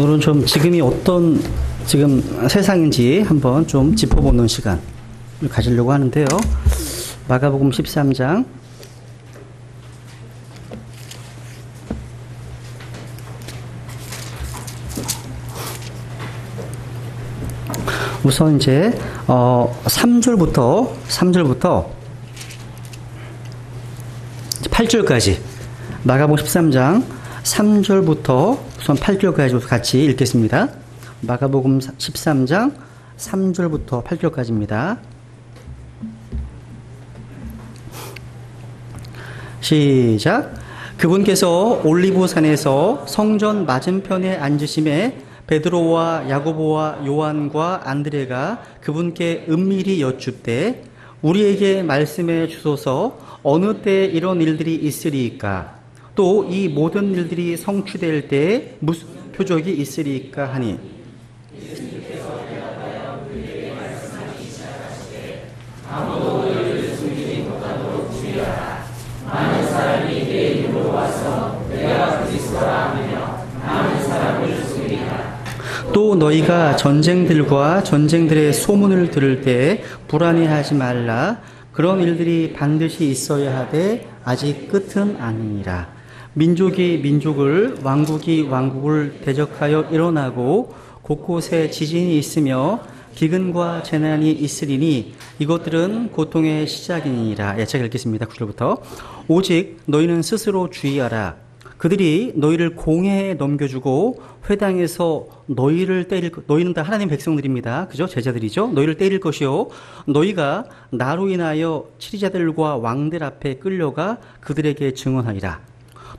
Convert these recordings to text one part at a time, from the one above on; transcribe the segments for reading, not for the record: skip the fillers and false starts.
오늘은 좀 지금이 어떤 지금 세상인지 한번 좀 짚어보는 시간을 가지려고 하는데요. 마가복음 13장 우선 이제 3절부터 8절까지 마가복음 13장 3절부터 우선 8절까지 같이 읽겠습니다. 마가복음 13장 3절부터 8절까지입니다. 시작. 그분께서 올리브산에서 성전 맞은편에 앉으심에 베드로와 야고보와 요한과 안드레가 그분께 은밀히 여쭙되 우리에게 말씀해 주소서 어느 때 이런 일들이 있으리이까 또 이 모든 일들이 성취될 때 무슨 표적이 있으리이까 하니 아무도 너희를 숨기지 못하도록 주의하라. 많은 사람이 내 이름으로 와서 내가 그리스도라 하며 많은 사람을 숨기리라. 또 너희가 전쟁들과 전쟁들의 소문을 들을 때 불안해하지 말라. 그런 일들이 반드시 있어야 하되 아직 끝은 아니니라. 민족이 민족을 왕국이 왕국을 대적하여 일어나고 곳곳에 지진이 있으며 기근과 재난이 있으리니 이것들은 고통의 시작이니라. 제가 읽겠습니다. 9절부터. 오직 너희는 스스로 주의하라. 그들이 너희를 공회에 넘겨주고 회당에서 너희를 때릴 너희는 다 하나님 백성들입니다. 그죠? 제자들이죠. 너희를 때릴 것이요 너희가 나로 인하여 치리자들과 왕들 앞에 끌려가 그들에게 증언하리라.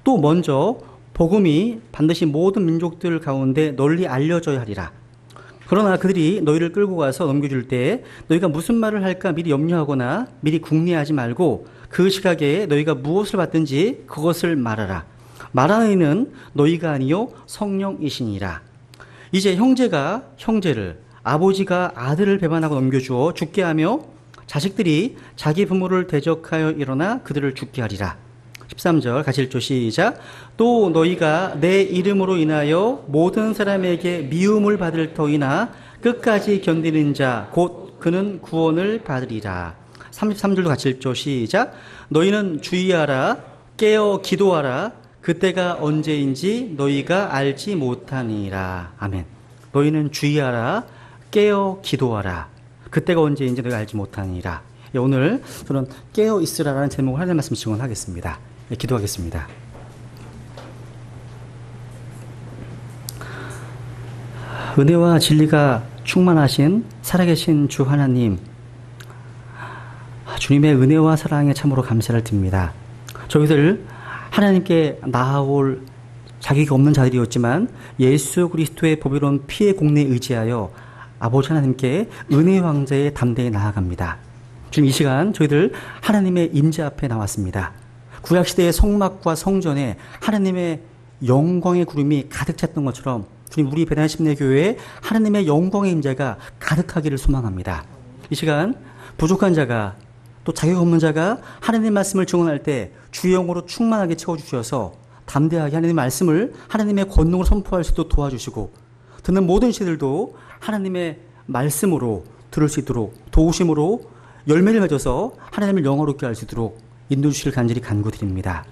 또 먼저 복음이 반드시 모든 민족들 가운데 널리 알려져야 하리라. 그러나 그들이 너희를 끌고 가서 넘겨줄 때 너희가 무슨 말을 할까 미리 염려하거나 미리 궁리하지 말고 그 시각에 너희가 무엇을 받든지 그것을 말하라. 말하는 이는 너희가 아니요 성령이시니라. 이제 형제가 형제를 아버지가 아들을 배반하고 넘겨주어 죽게 하며 자식들이 자기 부모를 대적하여 일어나 그들을 죽게 하리라. 13절 같이 읽죠. 시작. 또 너희가 내 이름으로 인하여 모든 사람에게 미움을 받을 터이나 끝까지 견디는 자 곧 그는 구원을 받으리라. 33절도 같이 읽죠. 시작. 너희는 주의하라. 깨어 기도하라. 그때가 언제인지 너희가 알지 못하니라. 아멘. 너희는 주의하라. 깨어 기도하라. 그때가 언제인지 너희가 알지 못하니라. 오늘 저는 깨어 있으라라는 제목을 하나님 말씀 증언하겠습니다. 기도하겠습니다. 은혜와 진리가 충만하신 살아계신 주 하나님, 주님의 은혜와 사랑에 참으로 감사를 드립니다. 저희들 하나님께 나아올 자격이 없는 자들이었지만 예수 그리스도의 보배로운 피의 공로에 의지하여 아버지 하나님께 은혜의 왕자에 담대히 나아갑니다. 지금 이 시간 저희들 하나님의 임재 앞에 나왔습니다. 구약시대의 성막과 성전에 하나님의 영광의 구름이 가득 찼던 것처럼 주님 우리 배단 심내교회에 하나님의 영광의 임재가 가득하기를 소망합니다. 이 시간 부족한 자가 또 자격 없는 자가 하나님의 말씀을 증언할 때 주의 영으로 충만하게 채워주셔서 담대하게 하나님의 말씀을 하나님의 권능을 선포할 수도 도와주시고 듣는 모든 시들도 하나님의 말씀으로 들을 수 있도록 도우심으로 열매를 맺어서 하나님을 영화롭게 할 수 있도록 인도주시를 간절히 간구드립니다.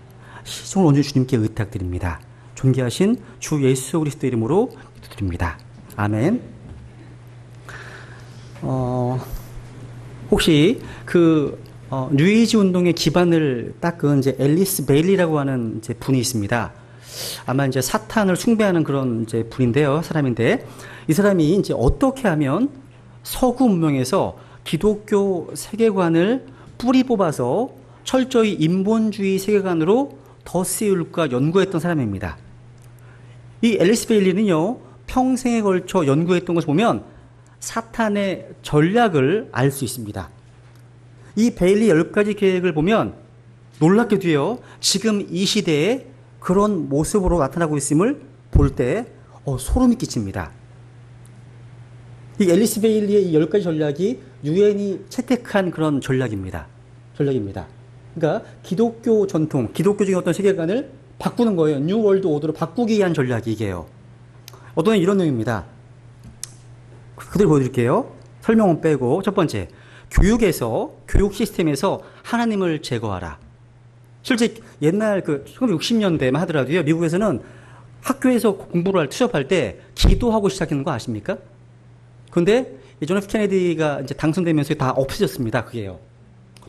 시종을 온전히 주님께 의탁드립니다. 존귀하신 주 예수 그리스도 이름으로 기도드립니다. 아멘. 혹시 뉴에이지 운동의 기반을 닦은 이제 앨리스 베일리라고 하는 이제 분이 있습니다. 아마 이제 사탄을 숭배하는 그런 이제 분인데요, 사람인데 이 사람이 이제 어떻게 하면 서구 문명에서 기독교 세계관을 뿌리 뽑아서 철저히 인본주의 세계관으로 더 쓰일까 연구했던 사람입니다. 이 앨리스 베일리는요, 평생에 걸쳐 연구했던 것을 보면 사탄의 전략을 알 수 있습니다. 이 베일리 10가지 계획을 보면 놀랍게도요, 지금 이 시대에 그런 모습으로 나타나고 있음을 볼 때 소름이 끼칩니다. 이 앨리스 베일리의 이 10가지 전략이 유엔이 채택한 그런 전략입니다. 그러니까 기독교 전통, 기독교적인 어떤 세계관을 바꾸는 거예요. 뉴 월드 오더로 바꾸기 위한 전략이 이게요. 어떤 이런 내용입니다. 그대로 보여드릴게요. 설명은 빼고. 첫 번째, 교육 시스템에서 하나님을 제거하라. 실제 옛날 1960년대만 하더라도요, 미국에서는 학교에서 공부를 투잡할 때 기도하고 시작하는 거 아십니까? 근데 존 F 케네디가 이제 당선되면서 다 없어졌습니다. 그게요.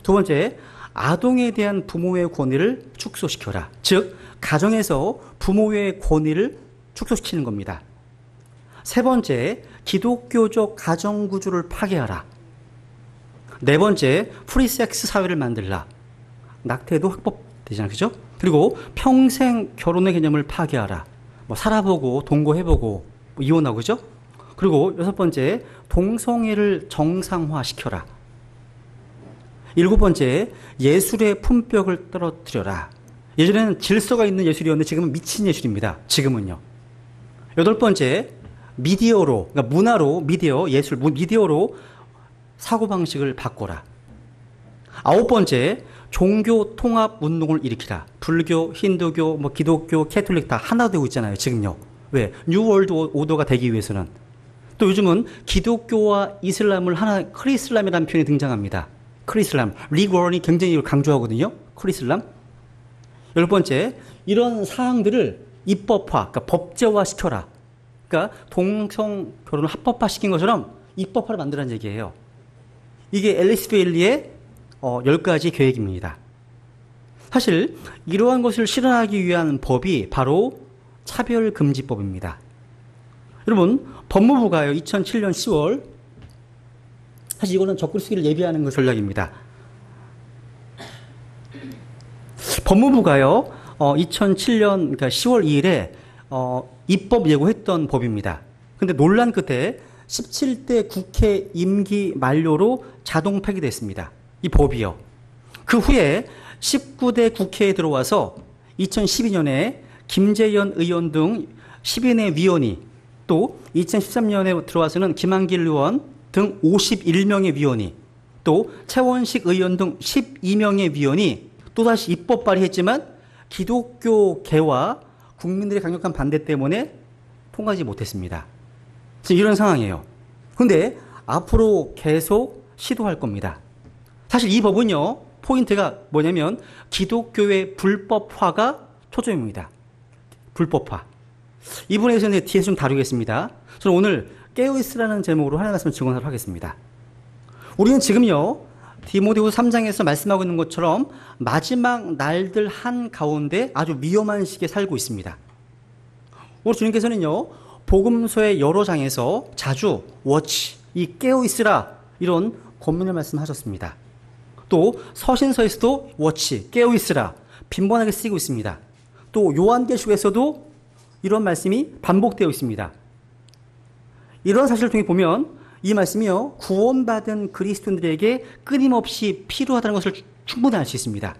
두 번째, 아동에 대한 부모의 권위를 축소시켜라. 즉, 가정에서 부모의 권위를 축소시키는 겁니다. 세 번째, 기독교적 가정구조를 파괴하라. 네 번째, 프리섹스 사회를 만들라. 낙태도 합법되잖아요. 그죠? 그리고 평생 결혼의 개념을 파괴하라. 살아보고, 동거해보고, 이혼하고, 그죠? 그리고 여섯 번째, 동성애를 정상화시켜라. 일곱 번째, 예술의 품격을 떨어뜨려라. 예전에는 질서가 있는 예술이었는데 지금은 미친 예술입니다. 지금은요. 여덟 번째, 미디어로, 그러니까 문화로, 미디어로 사고방식을 바꿔라. 아홉 번째, 종교 통합 운동을 일으키라. 불교, 힌두교, 기독교, 캐톨릭 다 하나 되고 있잖아요. 지금요. 왜? 뉴 월드 오더가 되기 위해서는. 또 요즘은 기독교와 이슬람을 하나, 크리슬람이라는 표현이 등장합니다. 크리슬람. 릭 워런이 굉장히 이걸 강조하거든요. 크리슬람. 열 번째, 이런 사항들을 입법화, 그러니까 법제화 시켜라. 그러니까 동성 결혼을 합법화 시킨 것처럼 입법화를 만들라는 얘기예요. 이게 앨리스 베일리의 10가지 계획입니다. 사실 이러한 것을 실현하기 위한 법이 바로 차별금지법입니다. 여러분, 법무부가요, 2007년 10월, 사실 이거는 적글쓰기를 예비하는 전략입니다. 법무부가요, 2007년, 그러니까 10월 2일에, 입법 예고했던 법입니다. 근데 논란 끝에 17대 국회 임기 만료로 자동 폐기됐습니다. 이 법이요. 그 후에 19대 국회에 들어와서 2012년에 김재현 의원 등 10인의 위원이, 또 2013년에 들어와서는 김한길 의원 등 51명의 위원이, 또 최원식 의원 등 12명의 위원이 또다시 입법 발의했지만 기독교계와 국민들의 강력한 반대 때문에 통과하지 못했습니다. 지금 이런 상황이에요. 그런데 앞으로 계속 시도할 겁니다. 사실 이 법은요, 포인트가 뭐냐면 기독교의 불법화가 초점입니다. 불법화. 이 부분에서는 뒤에서 좀 다루겠습니다. 저는 오늘 깨어있으라는 제목으로 하나님 말씀을 증언하도록 하겠습니다. 우리는 지금요, 디모데후서 3장에서 말씀하고 있는 것처럼 마지막 날들 한가운데 아주 위험한 시기에 살고 있습니다. 우리 주님께서는요, 복음서의 여러 장에서 자주 워치, 이 깨어있으라, 이런 권면을 말씀하셨습니다. 또 서신서에서도 워치, 깨어있으라 빈번하게 쓰이고 있습니다. 또 요한계시록에서도 이런 말씀이 반복되어 있습니다. 이런 사실을 통해 보면 이 말씀이요, 구원받은 그리스도인들에게 끊임없이 필요하다는 것을 충분히 알 수 있습니다.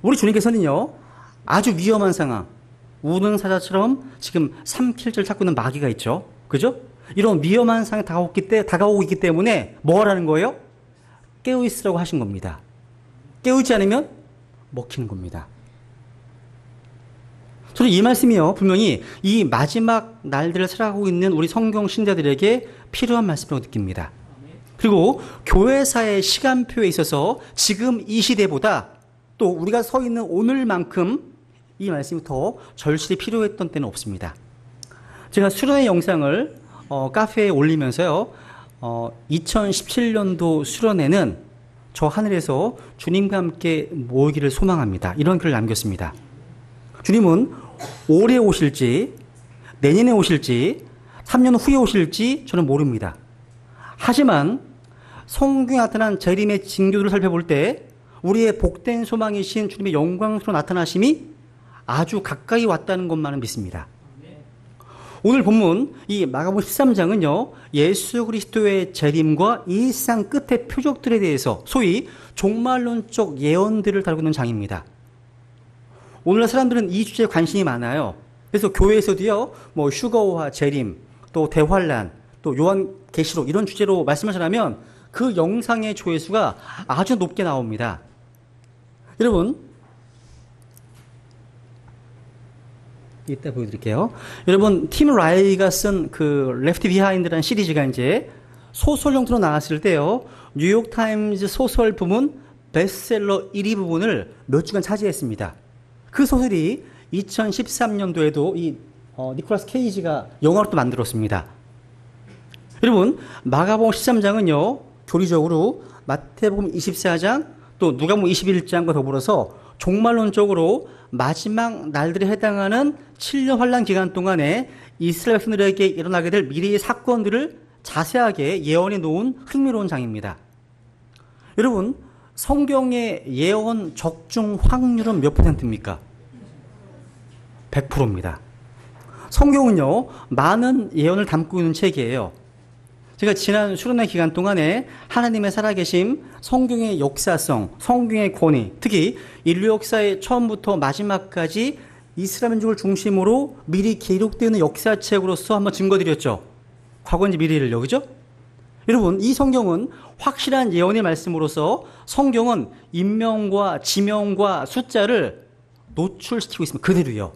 우리 주님께서는요, 아주 위험한 상황, 우는 사자처럼 지금 삼킬절 찾고 있는 마귀가 있죠. 그죠? 이런 위험한 상황이 다가오고 있기 때문에 뭐 하라는 거예요? 깨어있으라고 하신 겁니다. 깨어있지 않으면 먹히는 겁니다. 저는 이 말씀이요, 분명히 이 마지막 날들을 살아가고 있는 우리 성경 신자들에게 필요한 말씀이라고 느낍니다. 그리고 교회사의 시간표에 있어서 지금 이 시대보다 또 우리가 서 있는 오늘만큼 이 말씀이 더 절실히 필요했던 때는 없습니다. 제가 수련회 영상을 카페에 올리면서요, 2017년도 수련회는 저 하늘에서 주님과 함께 모이기를 소망합니다. 이런 글을 남겼습니다. 주님은 올해 오실지, 내년에 오실지, 3년 후에 오실지 저는 모릅니다. 하지만 성경에 나타난 재림의 징조들을 살펴볼 때 우리의 복된 소망이신 주님의 영광스러운 나타나심이 아주 가까이 왔다는 것만은 믿습니다. 오늘 본문 이 마가복음 13장은요, 예수 그리스도의 재림과 이 일상 끝의 표적들에 대해서 소위 종말론적 예언들을 다루고 있는 장입니다. 오늘날 사람들은 이 주제에 관심이 많아요. 그래서 교회에서도요, 휴거와 재림, 또 대환란, 또 요한계시록 이런 주제로 말씀을 전하면 그 영상의 조회수가 아주 높게 나옵니다. 여러분, 이따 보여드릴게요. 여러분, 팀 라이가 쓴 그 레프트 비하인드라는 시리즈가 이제 소설 형태로 나왔을 때요. 뉴욕타임즈 소설 부문 베스트셀러 1위 부분을 몇 주간 차지했습니다. 그 소설이 2013년도에도 이 니콜라스 케이지가 영화로 또 만들었습니다. 여러분, 마가복음 13장은요. 교리적으로 마태복음 24장 또 누가복음 21장과 더불어서 종말론적으로 마지막 날들에 해당하는 7년 환란 기간 동안에 이스라엘 백성들에게 일어나게 될 미래의 사건들을 자세하게 예언해 놓은 흥미로운 장입니다. 여러분, 성경의 예언 적중 확률은 몇 %입니까? 100%입니다. 성경은요, 많은 예언을 담고 있는 책이에요. 제가 지난 수련회 기간 동안에 하나님의 살아계심, 성경의 역사성, 성경의 권위, 특히 인류 역사의 처음부터 마지막까지 이스라엘 민족을 중심으로 미리 기록되어 있는 역사책으로서 한번 증거드렸죠. 과거인지 미래를요, 그죠? 여러분, 이 성경은 확실한 예언의 말씀으로서 성경은 인명과 지명과 숫자를 노출시키고 있습니다. 그대로요.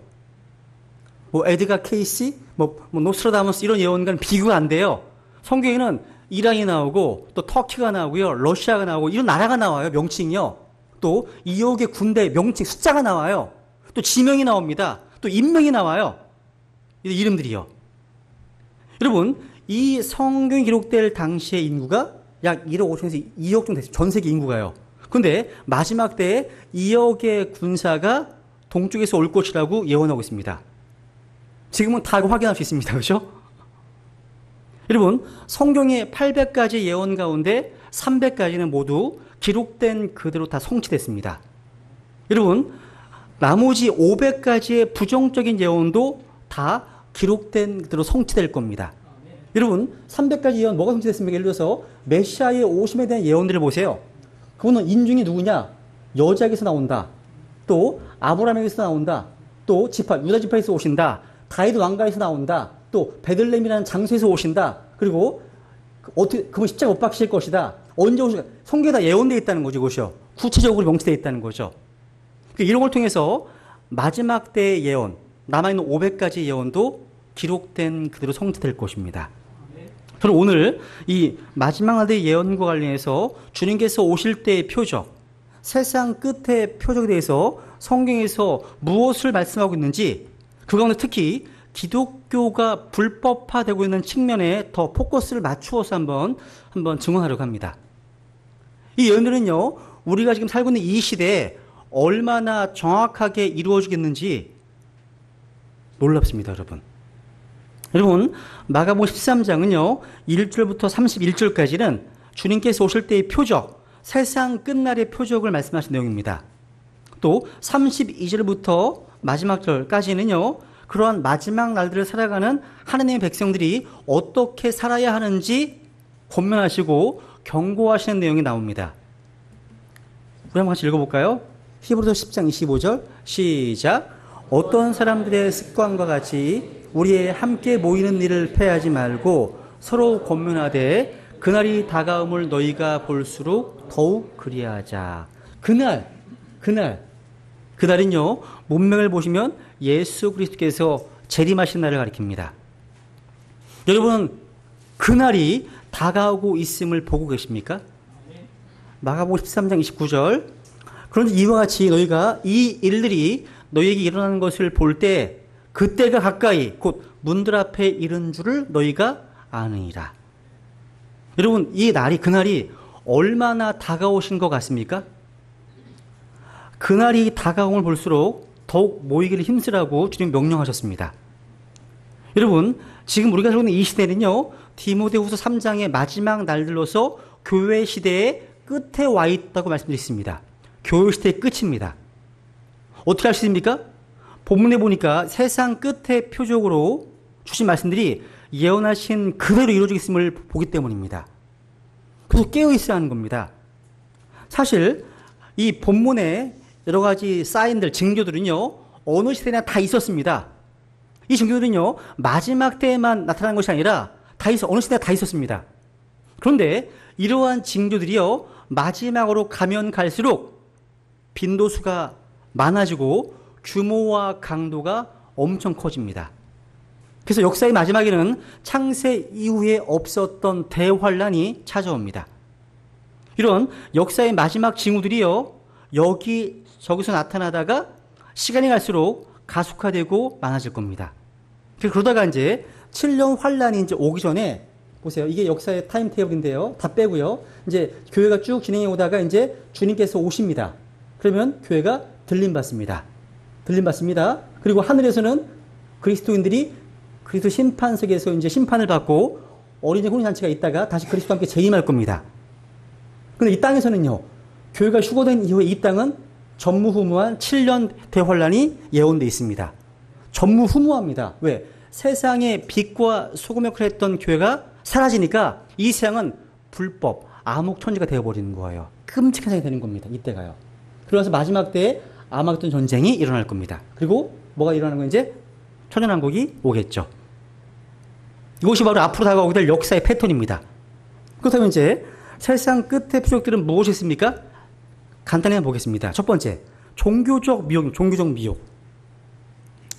에드가 케이시, 노스트라다무스 이런 예언과는 비교가 안 돼요. 성경에는 이란이 나오고 또 터키가 나오고요. 러시아가 나오고 이런 나라가 나와요. 명칭이요. 또 이옥의 군대 명칭 숫자가 나와요. 또 지명이 나옵니다. 또 인명이 나와요. 이름들이요. 여러분, 이 성경이 기록될 당시의 인구가 약 1억 5천에서 2억 정도 됐어요. 전 세계 인구가요. 근데 마지막 때에 2억의 군사가 동쪽에서 올 것이라고 예언하고 있습니다. 지금은 다 확인할 수 있습니다. 그렇죠? 여러분, 성경의 800가지 예언 가운데 300가지는 모두 기록된 그대로 다 성취됐습니다. 여러분, 나머지 500가지의 부정적인 예언도 다 기록된 그대로 성취될 겁니다. 여러분, 300가지 예언 뭐가 성취됐습니까? 예를 들어서 메시아의 오심에 대한 예언들을 보세요. 그거는 인중이 누구냐? 여자에게서 나온다. 또 아브라함에게서 나온다. 또 유다 지파에서 오신다. 다윗 왕가에서 나온다. 또 베들레헴이라는 장소에서 오신다. 그리고 그분 십자가 못 박히실 것이다. 언제 오실까? 성경에 다 예언되어 있다는 거죠. 그것이요. 구체적으로 명시되어 있다는 거죠. 이런 걸 통해서 마지막 때의 예언, 남아있는 500가지 예언도 기록된 그대로 성취될 것입니다. 저는 오늘 이 마지막 날의 예언과 관련해서 주님께서 오실 때의 표적, 세상 끝의 표적에 대해서 성경에서 무엇을 말씀하고 있는지, 그 가운데 특히 기독교가 불법화되고 있는 측면에 더 포커스를 맞추어서 한번 증언하려고 합니다. 이 예언들은요, 우리가 지금 살고 있는 이 시대에 얼마나 정확하게 이루어지겠는지 놀랍습니다, 여러분. 여러분, 마가복음 13장은요, 1절부터 31절까지는 주님께서 오실 때의 표적, 세상 끝날의 표적을 말씀하신 내용입니다. 또 32절부터 마지막 절까지는요, 그러한 마지막 날들을 살아가는 하나님의 백성들이 어떻게 살아야 하는지 권면하시고 경고하시는 내용이 나옵니다. 우리 한번 같이 읽어볼까요? 히브리서 10장 25절 시작. 어떤 사람들의 습관과 같이 우리의 함께 모이는 일을 패하지 말고 서로 권면하되 그날이 다가옴을 너희가 볼수록 더욱 그리하자. 그날은요, 문맥을 보시면 예수 그리스도께서 재림하신 날을 가리킵니다. 여러분, 그날이 다가오고 있음을 보고 계십니까? 마가복음 13장 29절. 그런데 이와 같이 너희가 이 일들이 너희에게 일어나는 것을 볼 때 그때가 가까이 곧 문들 앞에 이른 줄을 너희가 아느니라. 여러분, 그날이 얼마나 다가오신 것 같습니까? 그날이 다가옴을 볼수록 더욱 모이기를 힘쓰라고 주님 명령하셨습니다. 여러분, 지금 우리가 살고 있는 이 시대는요, 디모데후서 3장의 마지막 날들로서 교회 시대의 끝에 와 있다고 말씀드렸습니다. 교회 시대의 끝입니다. 어떻게 할 수 있습니까? 본문에 보니까 세상 끝의 표적으로 주신 말씀들이 예언하신 그대로 이루어지겠음을 보기 때문입니다. 그래서 깨어 있어야 하는 겁니다. 사실 이 본문에 여러 가지 사인들, 징조들은요, 어느 시대나 다 있었습니다. 이 징조들은요, 마지막 때에만 나타난 것이 아니라 어느 시대나 다 있었습니다. 그런데 이러한 징조들이요, 마지막으로 가면 갈수록 빈도수가 많아지고 규모와 강도가 엄청 커집니다. 그래서 역사의 마지막에는 창세 이후에 없었던 대환란이 찾아옵니다. 이런 역사의 마지막 징후들이요, 여기저기서 나타나다가 시간이 갈수록 가속화되고 많아질 겁니다. 그러다가 이제 7년 환란이 이제 오기 전에, 보세요. 이게 역사의 타임 테이블인데요. 다 빼고요. 이제 교회가 쭉 진행해 오다가 이제 주님께서 오십니다. 그러면 교회가 들림 받습니다. 들림 받습니다. 그리고 하늘에서는 그리스도인들이 그리스도 심판석에서 이제 심판을 받고 어린이 혼인잔치가 있다가 다시 그리스도와 함께 재림할 겁니다. 근데 이 땅에서는요, 교회가 휴거된 이후에 이 땅은 전무후무한 7년 대환란이 예언되어 있습니다. 전무후무합니다. 왜? 세상의 빛과 소금 역할을 했던 교회가 사라지니까 이 세상은 불법, 암흑천지가 되어버리는 거예요. 끔찍한 세상이 되는 겁니다. 이때가요. 그러면서 마지막 때에 아마겟돈 전쟁이 일어날 겁니다. 그리고 뭐가 일어나는 건 이제 천연왕국이 오겠죠. 이것이 바로 앞으로 다가오게 될 역사의 패턴입니다. 그렇다면 이제 세상 끝의 표적들은 무엇이 있습니까? 간단히 한번 보겠습니다. 첫 번째, 종교적 미혹, 종교적 미혹.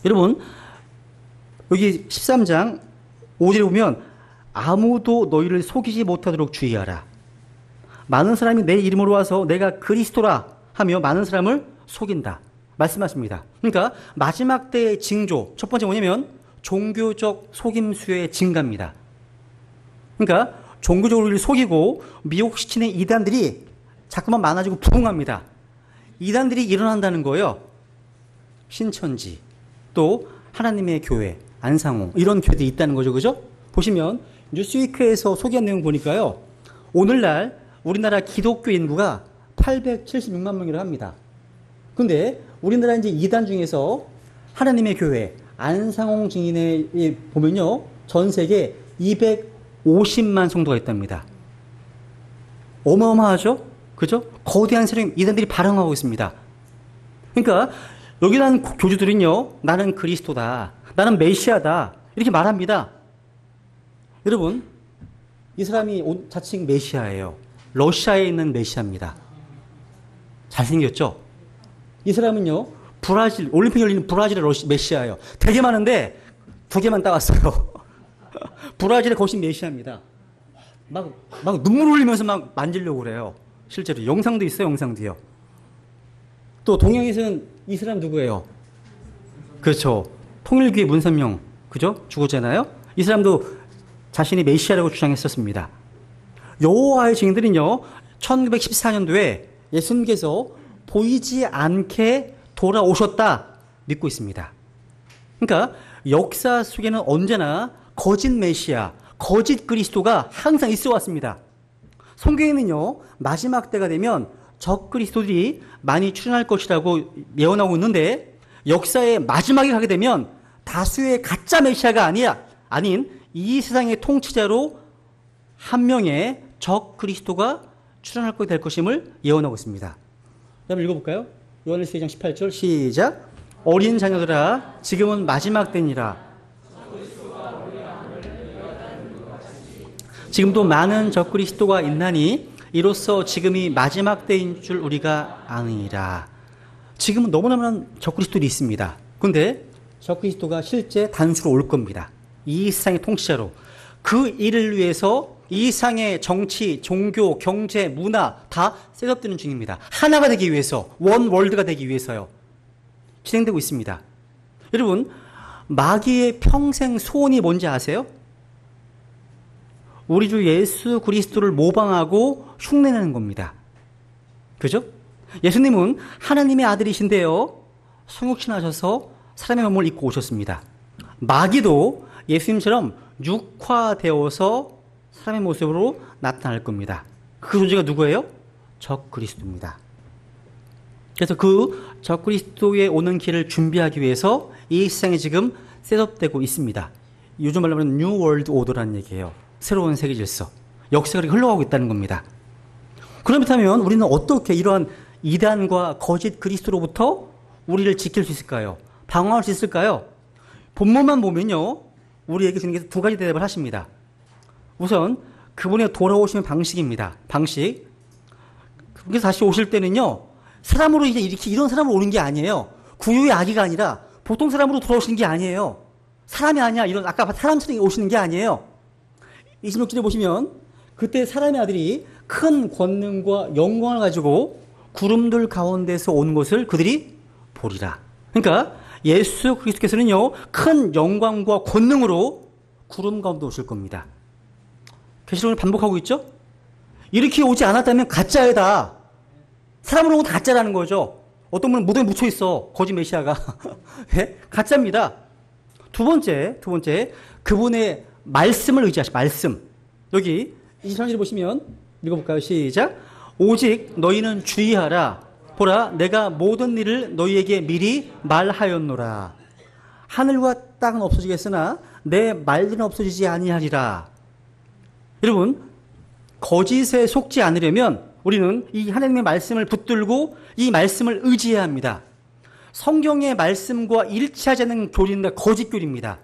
여러분, 여기 13장 5절에 보면 아무도 너희를 속이지 못하도록 주의하라. 많은 사람이 내 이름으로 와서 내가 그리스도라 하며 많은 사람을 속인다. 말씀하십니다. 그러니까 마지막 때의 징조, 첫 번째 뭐냐면 종교적 속임수의 증가입니다. 그러니까 종교적으로 우리를 속이고 미혹시키는 이단들이 자꾸만 많아지고 부흥합니다. 이단들이 일어난다는 거예요. 신천지, 또 하나님의 교회, 안상홍, 이런 교회들이 있다는 거죠. 그죠? 보시면 뉴스위크에서 소개한 내용 보니까요, 오늘날 우리나라 기독교 인구가 876만 명이라고 합니다. 근데 우리나라 이제 이단 중에서 하나님의 교회, 안상홍 증인에 보면요, 전 세계 250만 성도가 있답니다. 어마어마하죠? 그죠? 거대한 세력, 이단들이 발흥하고 있습니다. 그러니까 여기 난 교주들은요, 나는 그리스도다, 나는 메시아다, 이렇게 말합니다. 여러분, 이 사람이 자칭 메시아예요. 러시아에 있는 메시아입니다. 잘생겼죠? 이 사람은요, 브라질, 올림픽 열리는 브라질의 메시아예요. 되게 많은데, 2개만 따왔어요. 브라질의 거신 메시아입니다. 막 눈물 흘리면서 막 만지려고 그래요. 실제로. 영상도 있어요, 영상도요. 또 동양에서는 이 사람 누구예요? 그렇죠. 통일교의 문선명, 그죠? 죽었잖아요? 이 사람도 자신이 메시아라고 주장했었습니다. 여호와의 증인들은요, 1914년도에 예수님께서 보이지 않게 돌아오셨다 믿고 있습니다. 그러니까 역사 속에는 언제나 거짓 메시아, 거짓 그리스도가 항상 있어 왔습니다. 성경에는요, 마지막 때가 되면 적 그리스도들이 많이 출현할 것이라고 예언하고 있는데, 역사의 마지막에 가게 되면 다수의 가짜 메시아가 아닌 이 세상의 통치자로 한 명의 적 그리스도가 출현할 것이 될 것임을 예언하고 있습니다. 한번 읽어볼까요? 요한일서 2장 18절 시작. 어린 자녀들아, 지금은 마지막 때니라. 지금도 많은 적 그리스도가 있나니 이로써 지금이 마지막 때인 줄 우리가 아느니라. 지금은 너무나 많은 적 그리스도들이 있습니다. 그런데 적 그리스도가 실제 단수로 올 겁니다. 이 세상의 통치자로. 그 일을 위해서 이 세상의 정치, 종교, 경제, 문화 다 셋업되는 중입니다. 하나가 되기 위해서, 원 월드가 되기 위해서요. 진행되고 있습니다. 여러분, 마귀의 평생 소원이 뭔지 아세요? 우리 주 예수 그리스도를 모방하고 흉내내는 겁니다. 그죠? 예수님은 하나님의 아들이신데요, 성육신하셔서 사람의 몸을 입고 오셨습니다. 마귀도 예수님처럼 육화되어서 사람의 모습으로 나타날 겁니다. 그 존재가 누구예요? 적 그리스도입니다. 그래서 그 적 그리스도에 오는 길을 준비하기 위해서 이 세상에 지금 셋업되고 있습니다. 요즘 말로 하면 뉴 월드 오더라는 얘기예요. 새로운 세계 질서. 역사가 그렇게 흘러가고 있다는 겁니다. 그렇다면 우리는 어떻게 이러한 이단과 거짓 그리스도로부터 우리를 지킬 수 있을까요? 방어할 수 있을까요? 본문만 보면요, 우리에게 주님께서 2가지 대답을 하십니다. 우선 그분의 돌아오시는 방식입니다. 방식. 그래서 다시 오실 때는요, 사람으로 이제 이런 사람으로 오는 게 아니에요. 구유의 아기가 아니라 보통 사람으로 돌아오시는 게 아니에요. 사람이 아니야. 이런 아까 사람처럼 오시는 게 아니에요. 26절에 보시면 그때 사람의 아들이 큰 권능과 영광을 가지고 구름들 가운데서 온 것을 그들이 보리라. 그러니까 예수 그리스도께서는요, 큰 영광과 권능으로 구름 가운데 오실 겁니다. 계시록을 반복하고 있죠? 이렇게 오지 않았다면 가짜이다. 사람으로 오면 가짜라는 거죠. 어떤 분은 무덤에 묻혀 있어. 거짓 메시아가. 네? 가짜입니다. 두 번째, 그분의 말씀을 의지하시, 말씀. 여기 23절 보시면 읽어볼까요? 시작. 오직 너희는 주의하라. 보라, 내가 모든 일을 너희에게 미리 말하였노라. 하늘과 땅은 없어지겠으나 내 말들은 없어지지 아니하리라. 여러분, 거짓에 속지 않으려면 우리는 이 하나님의 말씀을 붙들고 이 말씀을 의지해야 합니다. 성경의 말씀과 일치하지 않는 교리는 거짓교리입니다.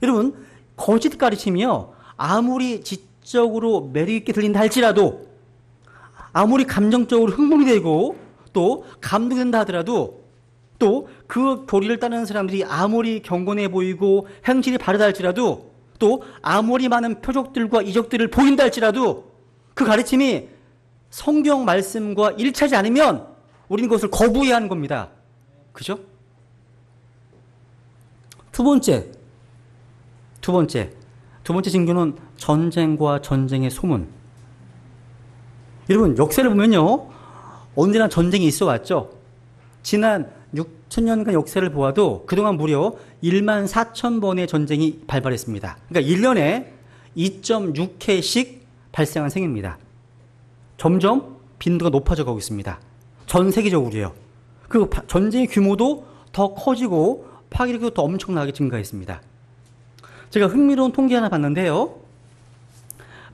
여러분, 거짓 가르침이요, 아무리 지적으로 매력있게 들린다 할지라도, 아무리 감정적으로 흥분이 되고 또 감동된다 하더라도, 또 그 교리를 따르는 사람들이 아무리 경건해 보이고 행실이 바르다 할지라도, 또 아무리 많은 표적들과 이적들을 보인다 할지라도 그 가르침이 성경 말씀과 일치하지 않으면 우리는 그것을 거부해야 하는 겁니다. 그죠? 두 번째 징조는 전쟁과 전쟁의 소문. 여러분, 역사를 보면요, 언제나 전쟁이 있어 왔죠. 지난 6천년간 역사를 보아도 그동안 무려 1만 4천 번의 전쟁이 발발했습니다. 그러니까 1년에 2.6회씩 발생한 생입니다. 점점 빈도가 높아져 가고 있습니다. 전 세계적으로요. 그 전쟁의 규모도 더 커지고 파괴력도 더 엄청나게 증가했습니다. 제가 흥미로운 통계 하나 봤는데요.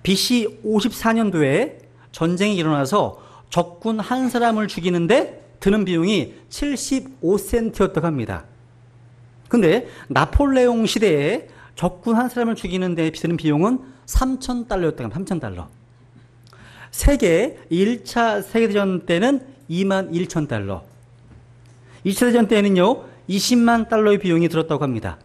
BC 54년도에 전쟁이 일어나서 적군 한 사람을 죽이는데 드는 비용이 75센트였다고 합니다. 근데 나폴레옹 시대에 적군 한 사람을 죽이는데 드는 비용은 3,000달러였다고 합니다. 3,000달러. 세계 1차 세계대전 때는 21,000달러. 2차 대전 때는요, 20만 달러의 비용이 들었다고 합니다.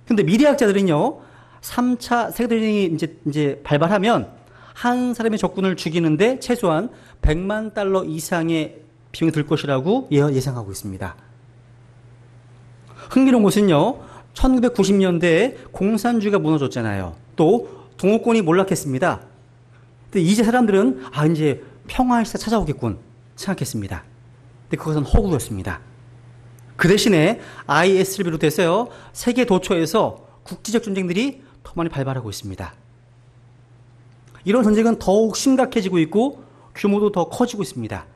근데 미래학자들은요, 3차 세계대전이 이제 발발하면 한 사람의 적군을 죽이는데 최소한 100만 달러 이상의 비용이 들 것이라고 예상하고 있습니다. 흥미로운 것은요, 1990년대에 공산주의가 무너졌잖아요. 또 동호권이 몰락했습니다. 근데 이제 사람들은 이제 평화의 시대가 찾아오겠군 생각했습니다. 근데 그것은 허구였습니다. 그 대신에 IS를 비롯해서요, 세계 도처에서 국제적 전쟁들이 더 많이 발발하고 있습니다. 이런 전쟁은 더욱 심각해지고 있고 규모도 더 커지고 있습니다.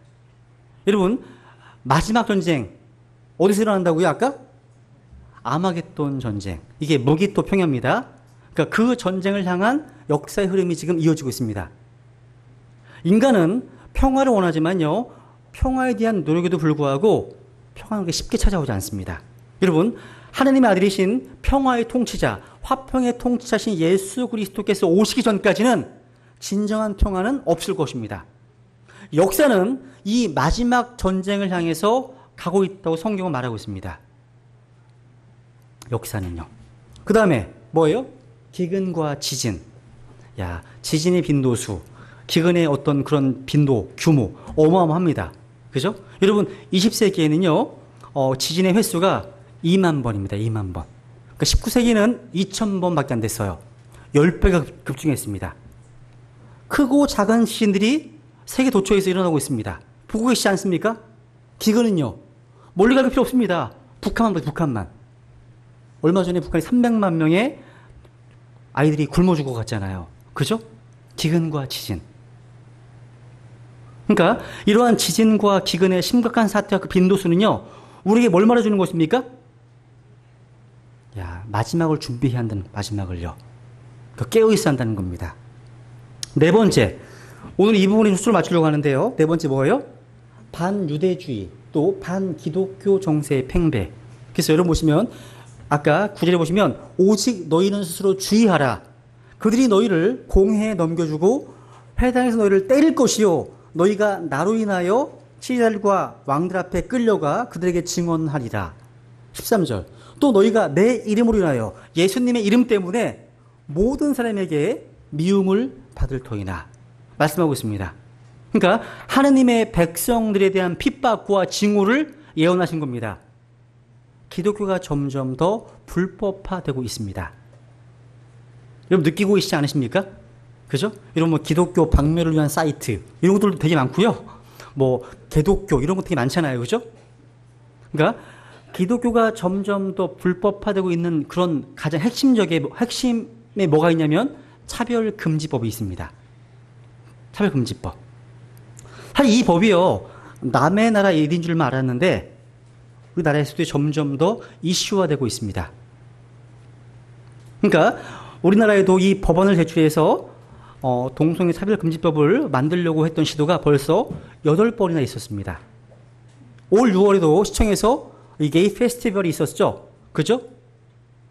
여러분, 마지막 전쟁 어디서 일어난다고요? 아까? 아마겟돈 전쟁. 이게 무기토 평야입니다. 그러니까 그 전쟁을 향한 역사의 흐름이 지금 이어지고 있습니다. 인간은 평화를 원하지만요, 평화에 대한 노력에도 불구하고 평화는 쉽게 찾아오지 않습니다. 여러분, 하나님의 아들이신 평화의 통치자, 화평의 통치자신 예수 그리스도께서 오시기 전까지는 진정한 평화는 없을 것입니다. 역사는 이 마지막 전쟁을 향해서 가고 있다고 성경은 말하고 있습니다. 역사는요. 그 다음에 뭐예요? 기근과 지진. 지진의 빈도수, 기근의 어떤 그런 빈도, 규모 어마어마합니다. 그죠? 여러분, 20세기에는요, 지진의 횟수가 2만 번입니다. 2만 번. 그러니까 19세기는 2,000번밖에 안 됐어요. 10배가 급증했습니다. 크고 작은 지진들이 세계 도처에서 일어나고 있습니다. 보고 계시지 않습니까? 기근은요, 멀리 갈 필요 없습니다. 북한만 보세요, 북한만. 얼마 전에 북한이 300만 명의 아이들이 굶어 죽어 갔잖아요. 그죠? 기근과 지진. 그러니까 이러한 지진과 기근의 심각한 사태와 그 빈도수는요, 우리에게 뭘 말해주는 것입니까? 마지막을 준비해야 한다는, 마지막을요. 깨어있어야 한다는 겁니다. 네 번째, 오늘 이 부분에 초점을 맞추려고 하는데요. 네 번째 뭐예요? 반유대주의, 또 반기독교 정세의 팽배. 그래서 여러분 보시면, 아까 구절에 보시면, 오직 너희는 스스로 주의하라. 그들이 너희를 공회에 넘겨주고 회당에서 너희를 때릴 것이요, 너희가 나로 인하여 치자들과 왕들 앞에 끌려가 그들에게 증언하리라. 13절. 또 너희가 내 이름으로 인하여 예수님의 이름 때문에 모든 사람에게 미움을 받을 터이나 말씀하고 있습니다. 그러니까 하느님의 백성들에 대한 핍박과 징후를 예언하신 겁니다. 기독교가 점점 더 불법화되고 있습니다. 여러분 느끼고 계시지 않으십니까? 그죠? 이런 뭐 기독교 박멸을 위한 사이트 이런 것들도 되게 많고요. 뭐 개독교 이런 것 되게 많잖아요. 그죠? 그러니까 기독교가 점점 더 불법화되고 있는 그런 가장 핵심에 뭐가 있냐면 차별금지법이 있습니다. 차별금지법. 사실 이 법이요, 남의 나라 일인 줄만 알았는데 우리나라에서도 점점 더 이슈화되고 있습니다. 그러니까 우리나라에도 이 법안을 제출해서 동성애 차별금지법을 만들려고 했던 시도가 벌써 8번이나 있었습니다. 올 6월에도 시청에서 이 게이 페스티벌이 있었죠. 그죠?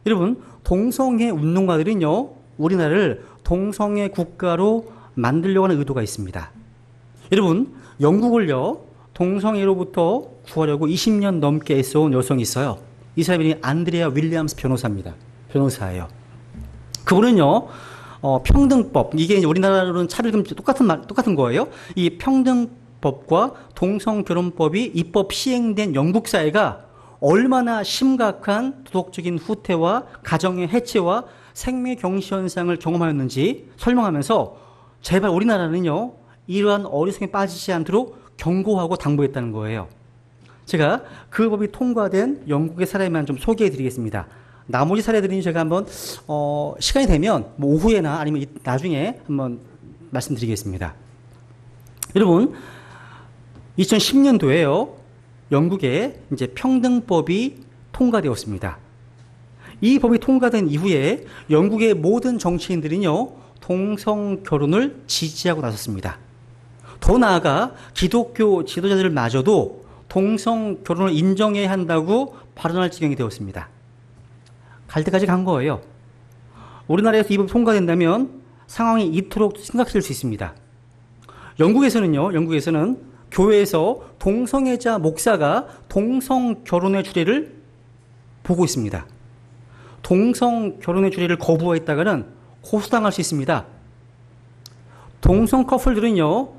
여러분, 동성애 운동가들은요, 우리나라를 동성애 국가로 만들려고 하는 의도가 있습니다. 여러분, 영국을요, 동성애로부터 구하려고 20년 넘게 애써온 여성이 있어요. 이 사람이 안드레아 윌리엄스 변호사입니다. 변호사예요. 그분은요, 평등법, 이게 이제 우리나라로는 차별금지 똑같은 거예요. 이 평등법과 동성결혼법이 입법 시행된 영국 사회가 얼마나 심각한 도덕적인 후퇴와 가정의 해체와 생명 경시 현상을 경험하였는지 설명하면서 제발 우리나라는요, 이러한 어리석음에 빠지지 않도록 경고하고 당부했다는 거예요. 제가 그 법이 통과된 영국의 사례만 좀 소개해 드리겠습니다. 나머지 사례들은 제가 한번 시간이 되면 뭐 오후에나 아니면 나중에 한번 말씀드리겠습니다. 여러분, 2010년도에요. 영국에 이제 평등법이 통과되었습니다. 이 법이 통과된 이후에 영국의 모든 정치인들은요, 동성 결혼을 지지하고 나섰습니다. 더 나아가 기독교 지도자들마저도 동성 결혼을 인정해야 한다고 발언할 지경이 되었습니다. 갈 때까지 간 거예요. 우리나라에서 이 법이 통과된다면 상황이 이토록 심각해질 수 있습니다. 영국에서는 교회에서 동성애자 목사가 동성 결혼의 주례를 보고 있습니다. 동성 결혼의 주례를 거부했다가는 고소당할 수 있습니다. 동성 커플들은요,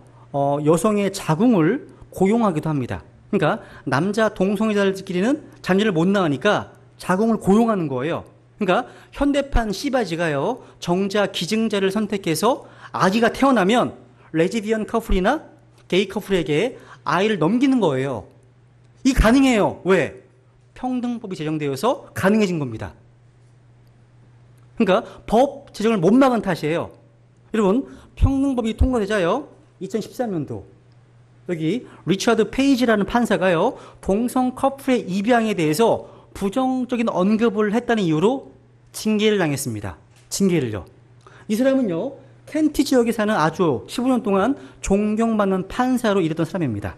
여성의 자궁을 고용하기도 합니다. 그러니까 남자 동성애자들끼리는 자녀를 못 낳으니까 자궁을 고용하는 거예요. 그러니까 현대판 씨바지가요, 정자 기증자를 선택해서 아기가 태어나면 레즈비언 커플이나 게이 커플에게 아이를 넘기는 거예요. 이게 가능해요. 왜? 평등법이 제정되어서 가능해진 겁니다. 그러니까 법 제정을 못 막은 탓이에요. 여러분, 평등법이 통과되자요, 2013년도 여기 리처드 페이지라는 판사가요, 동성 커플의 입양에 대해서 부정적인 언급을 했다는 이유로 징계를 당했습니다. 징계를요. 이 사람은요, 켄트 지역에 사는 아주 15년 동안 존경받는 판사로 일했던 사람입니다.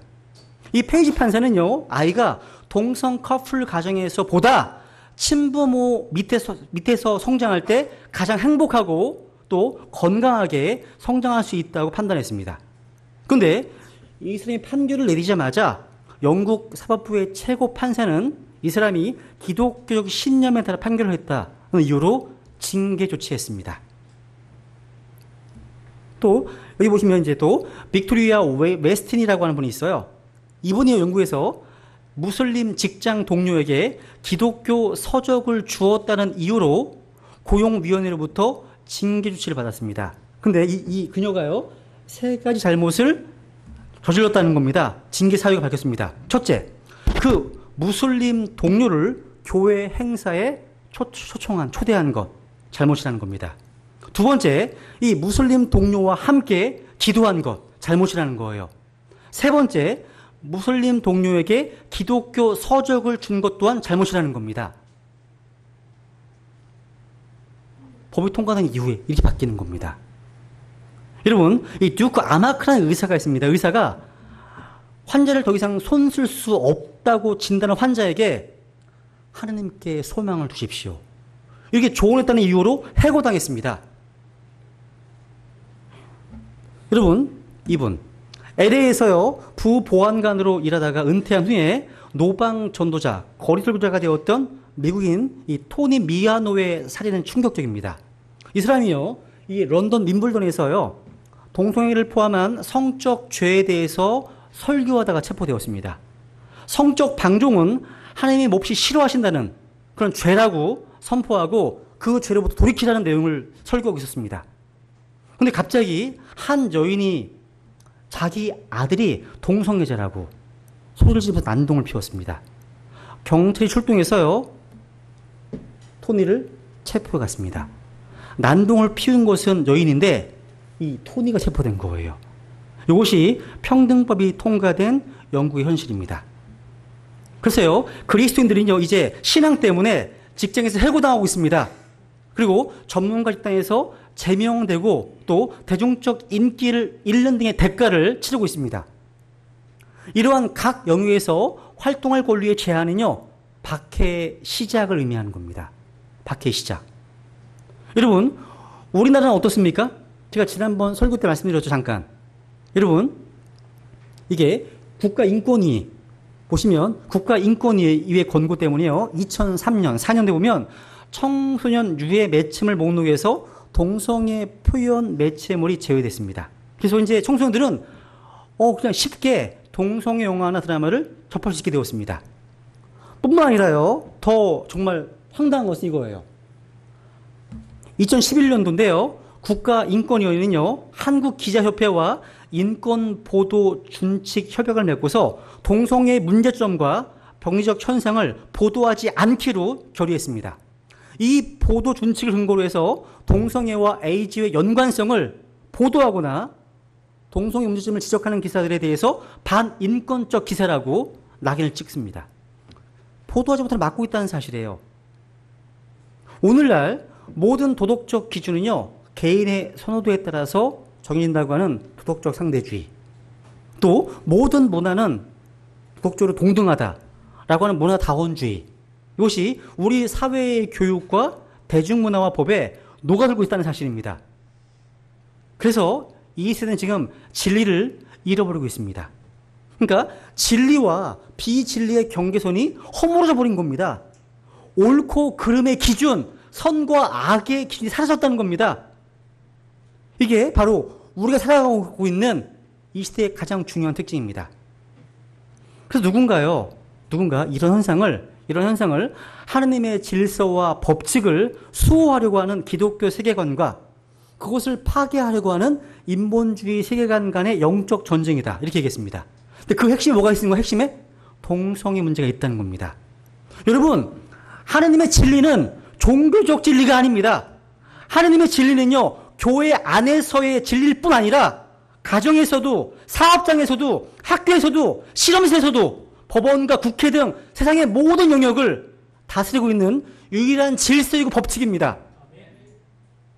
이 페이지 판사는요, 아이가 동성 커플 가정에서 보다 친부모 밑에서 성장할 때 가장 행복하고 또 건강하게 성장할 수 있다고 판단했습니다. 그런데 이 사람이 판결을 내리자마자 영국 사법부의 최고 판사는 이 사람이 기독교적 신념에 따라 판결을 했다는 이유로 징계 조치했습니다. 또 여기 보시면 이제 또 빅토리아 웨스틴이라고 하는 분이 있어요. 이분이 영국에서 무슬림 직장 동료에게 기독교 서적을 주었다는 이유로 고용위원회로부터 징계 조치를 받았습니다. 근데 이 그녀가요, 3가지 잘못을 저질렀다는 겁니다. 징계 사유가 밝혔습니다. 첫째, 그 무슬림 동료를 교회 행사에 초대한 것, 잘못이라는 겁니다. 두 번째, 이 무슬림 동료와 함께 기도한 것, 잘못이라는 거예요. 세 번째, 무슬림 동료에게 기독교 서적을 준 것 또한 잘못이라는 겁니다. 법이 통과된 이후에 이렇게 바뀌는 겁니다. 여러분, 이 듀크 아마크라는 의사가 있습니다. 의사가 환자를 더 이상 손 쓸 수 없다고 진단한 환자에게 하느님께 소망을 두십시오, 이렇게 조언했다는 이유로 해고당했습니다. 여러분, 이분 LA에서요 부보안관으로 일하다가 은퇴한 후에 노방 전도자, 거리설교자가 되었던 미국인 이 토니 미아노의 살인은 충격적입니다. 이 사람이요, 이 런던 윈블던에서요, 동성애를 포함한 성적 죄에 대해서 설교하다가 체포되었습니다. 성적 방종은 하나님이 몹시 싫어하신다는 그런 죄라고 선포하고 그 죄로부터 돌이키라는 내용을 설교하고 있었습니다. 근데 갑자기 한 여인이 자기 아들이 동성애자라고 소리를 지르면서 난동을 피웠습니다. 경찰이 출동해서요, 토니를 체포해 갔습니다. 난동을 피운 것은 여인인데 이 토니가 체포된 거예요. 이것이 평등법이 통과된 영국의 현실입니다. 글쎄요, 그리스도인들은요, 이제 신앙 때문에 직장에서 해고당하고 있습니다. 그리고 전문가 집단에서 제명되고 또 대중적 인기를 잃는 등의 대가를 치르고 있습니다. 이러한 각 영역에서 활동할 권리의 제한은요, 박해의 시작을 의미하는 겁니다. 박해의 시작. 여러분, 우리나라는 어떻습니까? 제가 지난번 설교 때 말씀드렸죠, 잠깐. 여러분, 이게 국가인권위 보시면 국가인권위의 권고 때문에요, 2003년, 4년대 보면 청소년 유해 매체물 목록에서 동성애 표현 매체물이 제외됐습니다. 그래서 이제 청소년들은 그냥 쉽게 동성애 영화나 드라마를 접할 수 있게 되었습니다. 뿐만 아니라요, 더 정말 황당한 것은 이거예요. 2011년도인데요, 국가인권위원회는요, 한국기자협회와 인권보도준칙협약을 맺고서 동성애의 문제점과 병리적 현상을 보도하지 않기로 결의했습니다. 이 보도준칙을 근거로 해서 동성애와 에이즈의 연관성을 보도하거나 동성애 문제점을 지적하는 기사들에 대해서 반인권적 기사라고 낙인을 찍습니다. 보도하지 못하면 막고 있다는 사실이에요. 오늘날 모든 도덕적 기준은요, 개인의 선호도에 따라서 정해진다고 하는 도덕적 상대주의, 또 모든 문화는 도덕적으로 동등하다라고 하는 문화다원주의, 이것이 우리 사회의 교육과 대중문화와 법에 녹아들고 있다는 사실입니다. 그래서 이 세대는 지금 진리를 잃어버리고 있습니다. 그러니까 진리와 비진리의 경계선이 허물어져 버린 겁니다. 옳고 그름의 기준, 선과 악의 기준이 사라졌다는 겁니다. 이게 바로 우리가 살아가고 있는 이 시대의 가장 중요한 특징입니다. 그래서 누군가 이런 현상을 하나님의 질서와 법칙을 수호하려고 하는 기독교 세계관과 그것을 파괴하려고 하는 인본주의 세계관 간의 영적 전쟁이다, 이렇게 얘기했습니다. 근데 그 핵심에 뭐가 있는 거예요? 핵심에 동성애 문제가 있다는 겁니다. 여러분, 하나님의 진리는 종교적 진리가 아닙니다. 하나님의 진리는요, 교회 안에서의 진리일 뿐 아니라 가정에서도, 사업장에서도, 학교에서도, 실험실에서도, 법원과 국회 등 세상의 모든 영역을 다스리고 있는 유일한 질서이고 법칙입니다.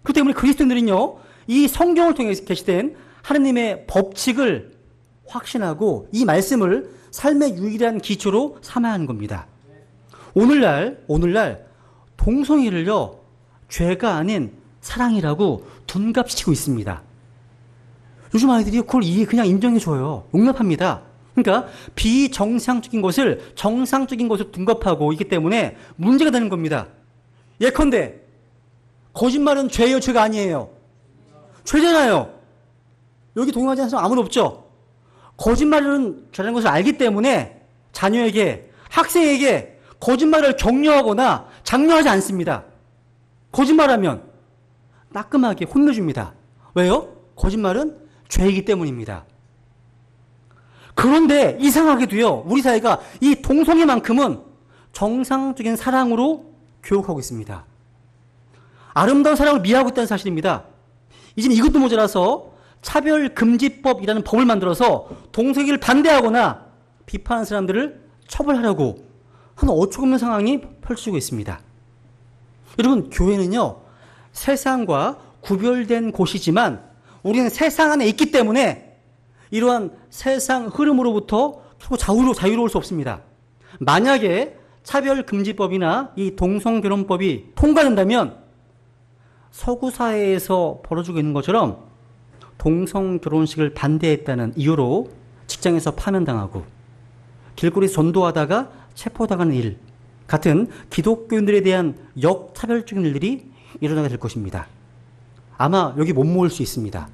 그렇기 때문에 그리스도인들은요, 이 성경을 통해 계시된 하나님의 법칙을 확신하고 이 말씀을 삶의 유일한 기초로 삼아야 하는 겁니다. 오늘날 동성애를요, 죄가 아닌 사랑이라고 둔갑시키고 있습니다. 요즘 아이들이 그걸 그냥 인정해줘요. 용납합니다. 그러니까 비정상적인 것을 정상적인 것으로 둔갑하고 있기 때문에 문제가 되는 겁니다. 예컨대 거짓말은 죄예요, 죄가 아니에요? 죄잖아요. 여기 동의하지 않는 사람 아무도 없죠? 거짓말은 죄라는 것을 알기 때문에 자녀에게, 학생에게 거짓말을 격려하거나 장려하지 않습니다. 거짓말하면 따끔하게 혼내줍니다. 왜요? 거짓말은 죄이기 때문입니다. 그런데 이상하게도요, 우리 사회가 이 동성애만큼은 정상적인 사랑으로 교육하고 있습니다. 아름다운 사랑을 미화하고 있다는 사실입니다. 이제 이것도 모자라서 차별금지법이라는 법을 만들어서 동성애를 반대하거나 비판하는 사람들을 처벌하려고 하는 어처구니없는 상황이 펼치고 있습니다. 여러분, 교회는요, 세상과 구별된 곳이지만 우리는 세상 안에 있기 때문에 이러한 세상 흐름으로부터 자유로울 수 없습니다. 만약에 차별금지법이나 이 동성결혼법이 통과된다면 서구 사회에서 벌어지고 있는 것처럼 동성결혼식을 반대했다는 이유로 직장에서 파면당하고 길거리에서 전도하다가 체포당하는 일 같은 기독교인들에 대한 역차별적인 일들이 일어나게 될 것입니다. 아마 여기 못 모을 수 있습니다.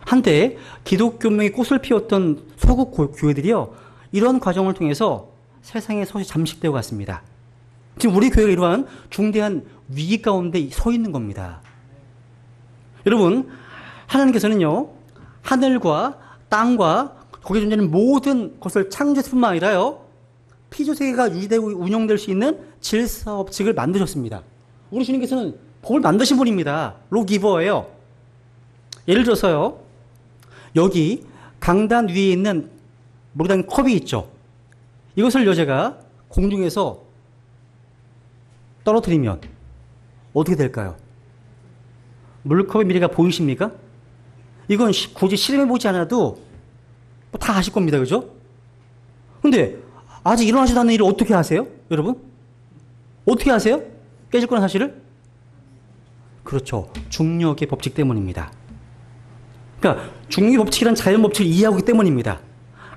한때 기독교명의 꽃을 피웠던 서구 교회들이요, 이런 과정을 통해서 세상에 서서히 잠식되어 갔습니다. 지금 우리 교회가 이러한 중대한 위기 가운데 서 있는 겁니다. 여러분, 하나님께서는요, 하늘과 땅과 거기에 존재하는 모든 것을 창조했을 뿐만 아니라요, 피조세계가 유지되고 운영될 수 있는 질서법칙을 만드셨습니다. 우리 주님께서는 법을 만드신 분입니다. 로기버예요. 예를 들어서요, 여기 강단 위에 있는 물에 컵이 있죠. 이것을 여자가 공중에서 떨어뜨리면 어떻게 될까요? 물컵의 미래가 보이십니까? 이건 굳이 실험해보지 않아도 다 아실 겁니다. 그죠? 근데 아직 일어나지도 않는 일을 어떻게 하세요? 여러분? 어떻게 하세요? 깨질 거란 사실을? 그렇죠. 중력의 법칙 때문입니다. 그러니까 중력의 법칙이란 자연 법칙을 이해하기 때문입니다.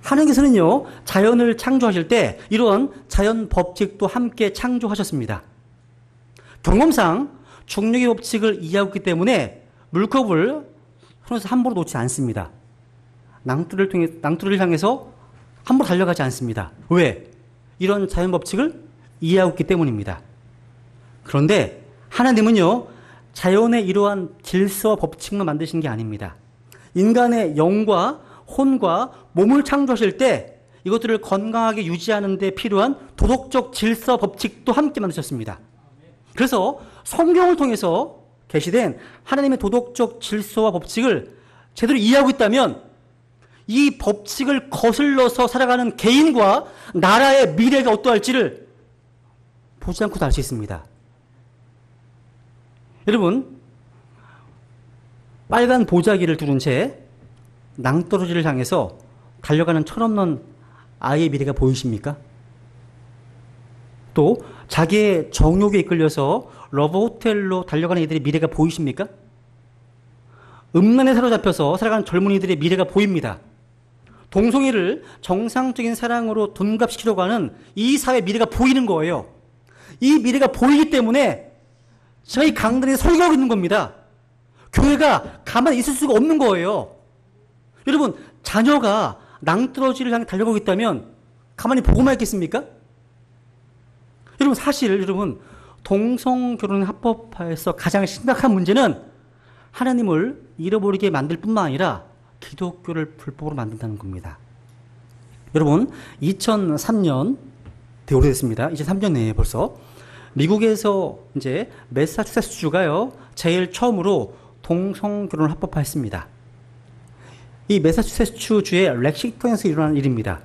하나님께서는요, 자연을 창조하실 때 이런 자연 법칙도 함께 창조하셨습니다. 경험상 중력의 법칙을 이해하기 때문에 물컵을 손에서 함부로 놓지 않습니다. 낭떠러지를 향해서 함부로 달려가지 않습니다. 왜? 이런 자연 법칙을 이해하고 있기 때문입니다. 그런데 하나님은요, 자연의 이러한 질서 법칙만 만드신 게 아닙니다. 인간의 영과 혼과 몸을 창조하실 때 이것들을 건강하게 유지하는 데 필요한 도덕적 질서 법칙도 함께 만드셨습니다. 그래서 성경을 통해서 계시된 하나님의 도덕적 질서와 법칙을 제대로 이해하고 있다면 이 법칙을 거슬러서 살아가는 개인과 나라의 미래가 어떠할지를 보지 않고도 알 수 있습니다. 여러분, 빨간 보자기를 두른 채 낭떠러지를 향해서 달려가는 철없는 아이의 미래가 보이십니까? 또 자기의 정욕에 이끌려서 러브호텔로 달려가는 이들의 미래가 보이십니까? 음란에 사로잡혀서 살아가는 젊은이들의 미래가 보입니다. 동성애를 정상적인 사랑으로 둔갑시키려고 하는 이 사회의 미래가 보이는 거예요. 이 미래가 보이기 때문에 저희 강단에 설교하고 있는 겁니다. 교회가 가만히 있을 수가 없는 거예요. 여러분, 자녀가 낭떠러지를 향해 달려가고 있다면 가만히 보고만 있겠습니까? 여러분, 사실 여러분, 동성결혼 합법화에서 가장 심각한 문제는 하나님을 잃어버리게 만들 뿐만 아니라 기독교를 불법으로 만든다는 겁니다. 여러분, 2003년 되게 오래됐습니다. 2003년에 벌써 미국에서 이제 매사추세츠주가요, 제일 처음으로 동성결혼을 합법화했습니다. 이 매사추세츠주의 렉싱턴에서 일어난 일입니다.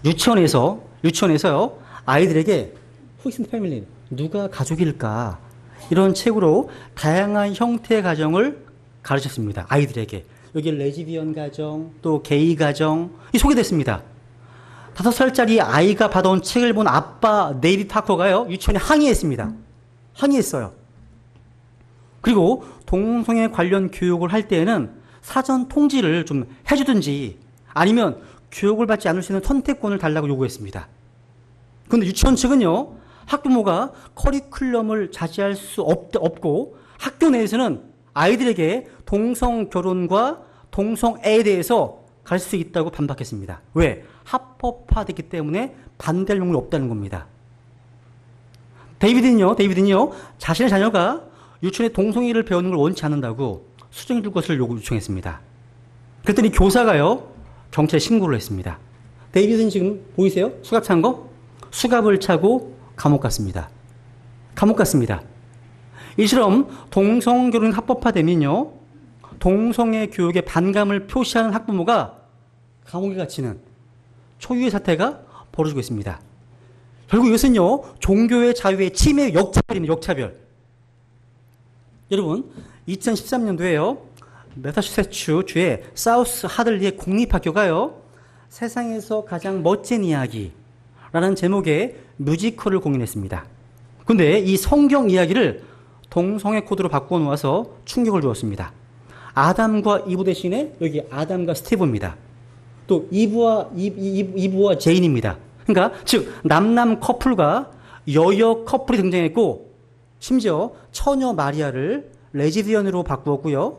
유치원에서요, 아이들에게 Who is the family? 누가 가족일까? 이런 책으로 다양한 형태의 가정을 가르쳤습니다. 아이들에게. 여기 레즈비언 가정, 또 게이 가정, 이 소개됐습니다. 5살짜리 아이가 받아온 책을 본 아빠 네이비 파커가요, 유치원에 항의했습니다. 항의했어요. 그리고 동성애 관련 교육을 할 때에는 사전 통지를 좀 해주든지 아니면 교육을 받지 않을 수 있는 선택권을 달라고 요구했습니다. 그런데 유치원 측은요, 학부모가 커리큘럼을 자제할 수 없고 학교 내에서는 아이들에게 동성 결혼과 동성애에 대해서 가르칠 수 있다고 반박했습니다. 왜? 합법화됐기 때문에 반대할 용이 없다는 겁니다. 데이비드는요, 자신의 자녀가 유치원에 동성애를 배우는 걸 원치 않는다고 수정해 줄 것을 요청했습니다. 그랬더니 교사가요, 경찰에 신고를 했습니다. 데이비드는 지금 보이세요? 수갑 찬 거? 수갑을 차고 감옥 갔습니다. 이처럼 동성결혼이 합법화되면요, 동성애 교육에 반감을 표시하는 학부모가 감옥에 갇히는 초유의 사태가 벌어지고 있습니다. 결국 이것은요, 종교의 자유의 침해, 역차별입니다. 역차별. 여러분, 2013년도에요, 매사추세츠 주의 사우스 하들리의 국립학교가요, 세상에서 가장 멋진 이야기라는 제목의 뮤지컬을 공연했습니다. 근데 이 성경 이야기를 동성애 코드로 바꿔 놓아서 충격을 주었습니다. 아담과 이브 대신에 여기 아담과 스티브입니다. 또 이브와 제인입니다. 그러니까 즉 남남 커플과 여여 커플이 등장했고 심지어 처녀 마리아를 레즈비언으로 바꾸었고요.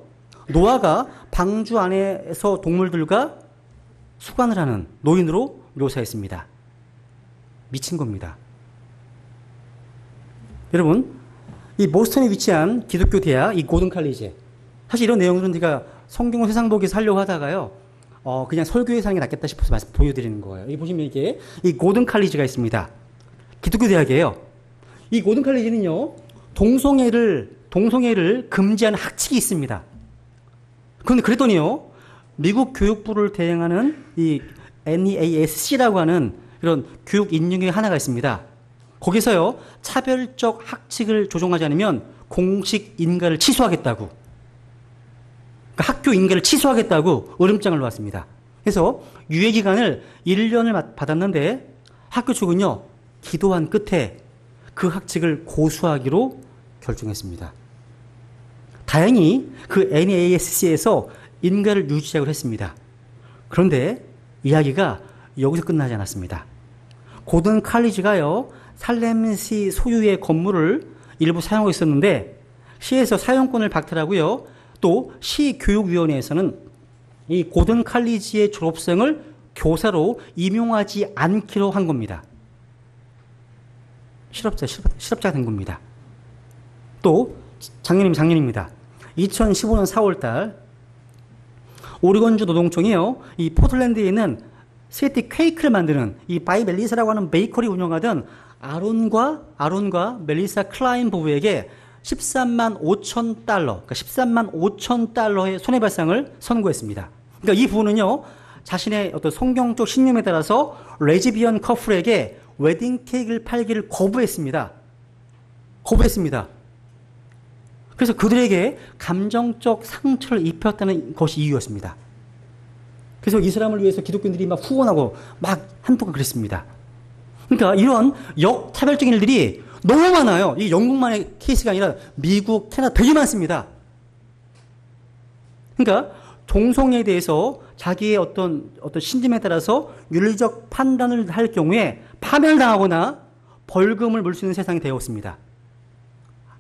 노아가 방주 안에서 동물들과 수간을 하는 노인으로 묘사했습니다. 미친 겁니다. 여러분, 이 보스턴에 위치한 기독교 대학, 이 고든 칼리지. 사실 이런 내용들은 제가 성경을 세상 보기에서 하려고 하다가요, 그냥 설교에서 하는 게 낫겠다 싶어서 말씀 보여드리는 거예요. 여기 보시면 이게 이 고든 칼리지가 있습니다. 기독교 대학이에요. 이 고든 칼리지는요, 동성애를 금지하는 학칙이 있습니다. 그런데 그랬더니요, 미국 교육부를 대행하는 이 NEASC라고 하는 이런 교육 인용의 하나가 있습니다. 거기서요, 차별적 학칙을 조정하지 않으면 공식 인가를 취소하겠다고. 그러니까 학교 인가를 취소하겠다고 으름장을 놓았습니다. 그래서 유예 기간을 1년을 받았는데 학교 측은요, 기도한 끝에 그 학칙을 고수하기로 결정했습니다. 다행히 그 NASC에서 인가를 유지하기로 했습니다. 그런데 이야기가 여기서 끝나지 않았습니다. 고든 칼리지가요, 살렘시 소유의 건물을 일부 사용하고 있었는데 시에서 사용권을 박탈하고요. 또 시교육위원회에서는 이 고든 칼리지의 졸업생을 교사로 임용하지 않기로 한 겁니다. 실업자가 된 겁니다. 또 작년입니다. 2015년 4월달 오리건주 노동청이요, 이 포틀랜드에 있는 스웨트 케이크를 만드는 이 바이 멜리사라고 하는 베이커리 운영하던 아론과 멜리사 클라인 부부에게 13만 5천 달러, 그러니까 13만 5천 달러의 손해배상을 선고했습니다. 그러니까 이 부부는요, 자신의 어떤 성경적 신념에 따라서 레즈비언 커플에게 웨딩 케이크를 팔기를 거부했습니다. 그래서 그들에게 감정적 상처를 입혔다는 것이 이유였습니다. 그래서 이 사람을 위해서 기독교인들이 막 후원하고 막 한동안 그랬습니다. 그러니까 이런 역차별적인 일들이 너무 많아요. 이 영국만의 케이스가 아니라 미국, 캐나다 되게 많습니다. 그러니까 동성애에 대해서 자기의 어떤 신념에 따라서 윤리적 판단을 할 경우에 파멸당하거나 벌금을 물 수 있는 세상이 되었습니다.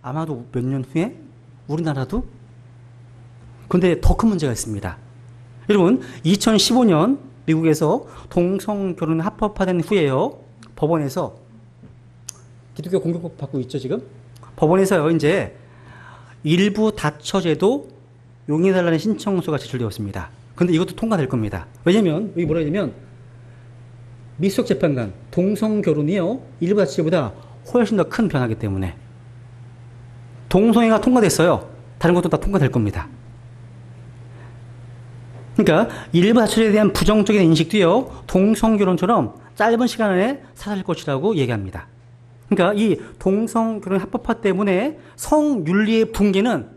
아마도 몇 년 후에 우리나라도? 그런데 더 큰 문제가 있습니다. 여러분, 2015년 미국에서 동성결혼 합법화된 후에요, 법원에서 기독교 공격 받고 있죠, 지금? 법원에서요, 이제 일부 다처제도 용인해달라는 신청서가 제출되었습니다. 그런데 이것도 통과될 겁니다. 왜냐면, 여기 뭐라 하냐면, 미수석 재판관, 동성결혼이요, 일부 다처제보다 훨씬 더 큰 변화이기 때문에. 동성애가 통과됐어요. 다른 것도 다 통과될 겁니다. 그러니까 일부 다처제에 대한 부정적인 인식도요, 동성결혼처럼 짧은 시간 안에 사라질 것이라고 얘기합니다. 그러니까 이 동성결혼 합법화 때문에 성윤리의 붕괴는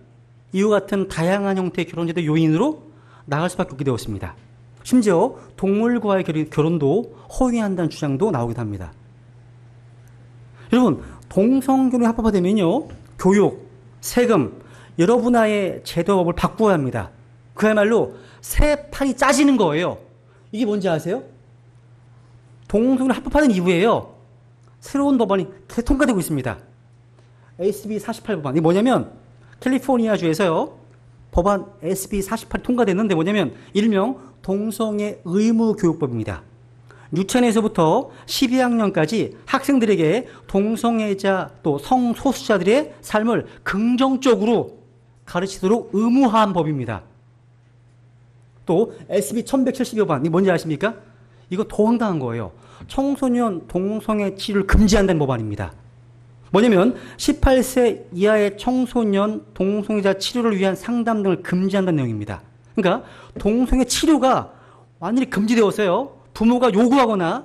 이와 같은 다양한 형태의 결혼제도 요인으로 나갈 수밖에 없게 되었습니다. 심지어 동물과의 결혼도 허위한다는 주장도 나오기도 합니다. 여러분, 동성결혼이 합법화되면요, 교육, 세금, 여러 분야의 제도법을 바꾸어야 합니다. 그야말로 새 판이 짜지는 거예요. 이게 뭔지 아세요? 동성애를 합법화된 이후에요, 새로운 법안이 계속 통과되고 있습니다. SB 48 법안. 이게 뭐냐면, 캘리포니아주에서요, 법안 SB 48이 통과됐는데 뭐냐면, 일명 동성애 의무교육법입니다. 유치원에서부터 12학년까지 학생들에게 동성애자 또 성소수자들의 삶을 긍정적으로 가르치도록 의무화한 법입니다. 또 SB 1172번, 이게 뭔지 아십니까? 이거 더 황당한 거예요. 청소년 동성애 치료를 금지한다는 법안입니다. 뭐냐면 18세 이하의 청소년 동성애자 치료를 위한 상담 등을 금지한다는 내용입니다. 그러니까 동성애 치료가 완전히 금지되었어요. 부모가 요구하거나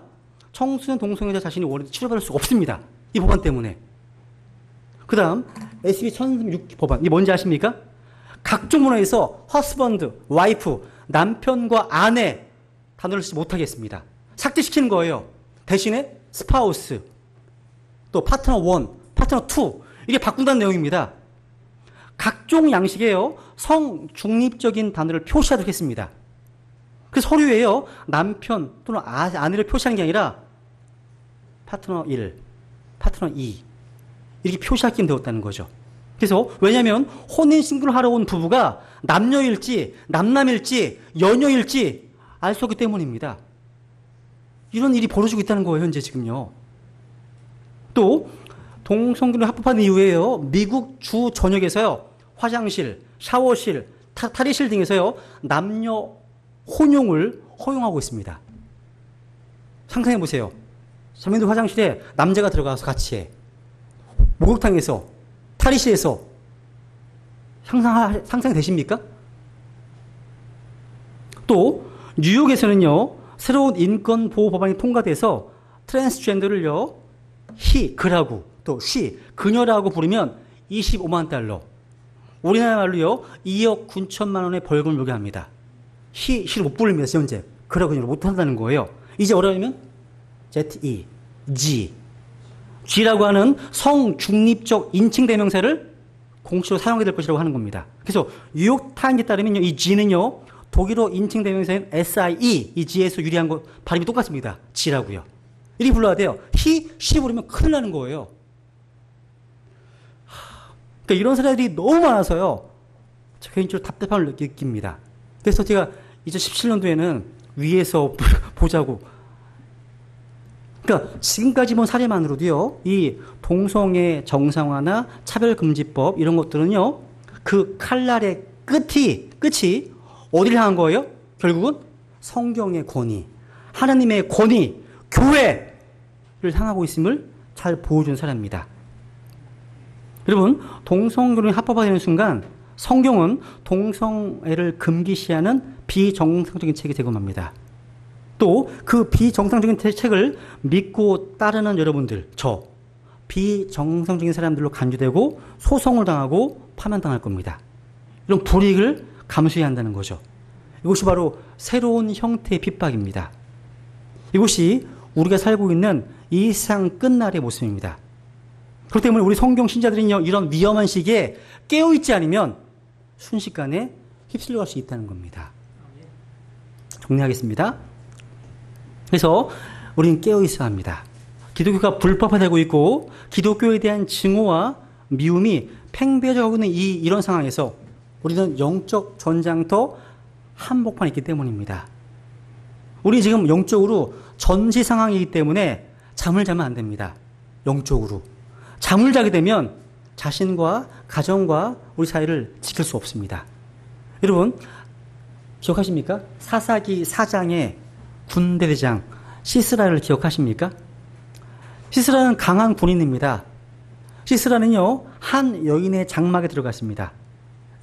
청소년 동성애자 자신이 원해도 치료받을 수가 없습니다. 이 법안 때문에. 그 다음 SB 1036 법안, 이게 뭔지 아십니까? 각종 문화에서 허스번드, 와이프, 남편과 아내 단어를 쓰지 못하게 했습니다. 삭제시키는 거예요. 대신에 스파우스, 또 파트너 1, 파트너 2, 이게 바꾼다는 내용입니다. 각종 양식에요, 성 중립적인 단어를 표시하도록 했습니다. 그 서류에요. 남편 또는 아내를 표시하는 게 아니라 파트너 1, 파트너 2 이렇게 표시하기면 되었다는 거죠. 그래서 왜냐하면 혼인신고를 하러 온 부부가 남녀일지 남남일지 여녀일지 알 수 없기 때문입니다. 이런 일이 벌어지고 있다는 거예요. 현재 지금요. 또 동성결혼 합법화된 이후에요. 미국 주 전역에서요. 화장실, 샤워실, 탈의실 등에서요. 남녀 혼용을 허용하고 있습니다. 상상해 보세요. 자민들 화장실에 남자가 들어가서 같이 해. 목욕탕에서, 탈의실에서 상상되십니까? 또 뉴욕에서는요. 새로운 인권 보호 법안이 통과돼서 트랜스젠더를요. 그라고 또 그녀라고 부르면 25만 달러. 우리나라 말로요. 2억 9천만 원의 벌금을 요구합니다. 시를 못 부릅니다. 현재. 그라고 그녀를 못 한다는 거예요. 이제 어려우면 G라고 하는 성중립적 인칭 대명사를 공식으로 사용하게 될 것이라고 하는 겁니다. 그래서 뉴욕타임즈에 따르면 이 G는요. 독일어 인칭 대명사인 SIE, 이 G에서 유리한 거 발음이 똑같습니다. G라고요. 이렇게 불러야 돼요. she 부르면 큰일 나는 거예요. 그러니까 이런 사례들이 너무 많아서요. 저 개인적으로 답답함을 느낍니다. 그래서 제가 2017년도에는 위에서 보자고. 그러니까 지금까지 본 사례만으로도요. 이 동성애 정상화나 차별금지법 이런 것들은요. 그 칼날의 끝이 어디를 향한 거예요? 결국은 성경의 권위, 하나님의 권위, 교회를 향하고 있음을 잘 보여준 사례입니다. 여러분, 동성결혼이 합법화되는 순간 성경은 동성애를 금기시하는 비정상적인 책이 제공합니다. 또 그 비정상적인 책을 믿고 따르는 여러분들, 비정상적인 사람들로 간주되고 소송을 당하고 파면당할 겁니다. 이런 불이익을 감수해야 한다는 거죠. 이것이 바로 새로운 형태의 핍박입니다. 이것이 우리가 살고 있는 이 세상 끝날의 모습입니다. 그렇기 때문에 우리 성경 신자들은요, 이런 위험한 시기에 깨어있지 않으면 순식간에 휩쓸려갈 수 있다는 겁니다. 정리하겠습니다. 그래서 우리는 깨어있어야 합니다. 기독교가 불법화되고 있고 기독교에 대한 증오와 미움이 팽배해져가고 있는 이런 상황에서 우리는 영적 전장터 한복판에 있기 때문입니다. 우리 지금 영적으로 전시 상황이기 때문에 잠을 자면 안 됩니다. 영적으로. 잠을 자게 되면 자신과 가정과 우리 사이를 지킬 수 없습니다. 여러분, 기억하십니까? 사사기 4장의 군대대장 시스라를 기억하십니까? 시스라는 강한 군인입니다. 시스라는요, 한 여인의 장막에 들어갔습니다.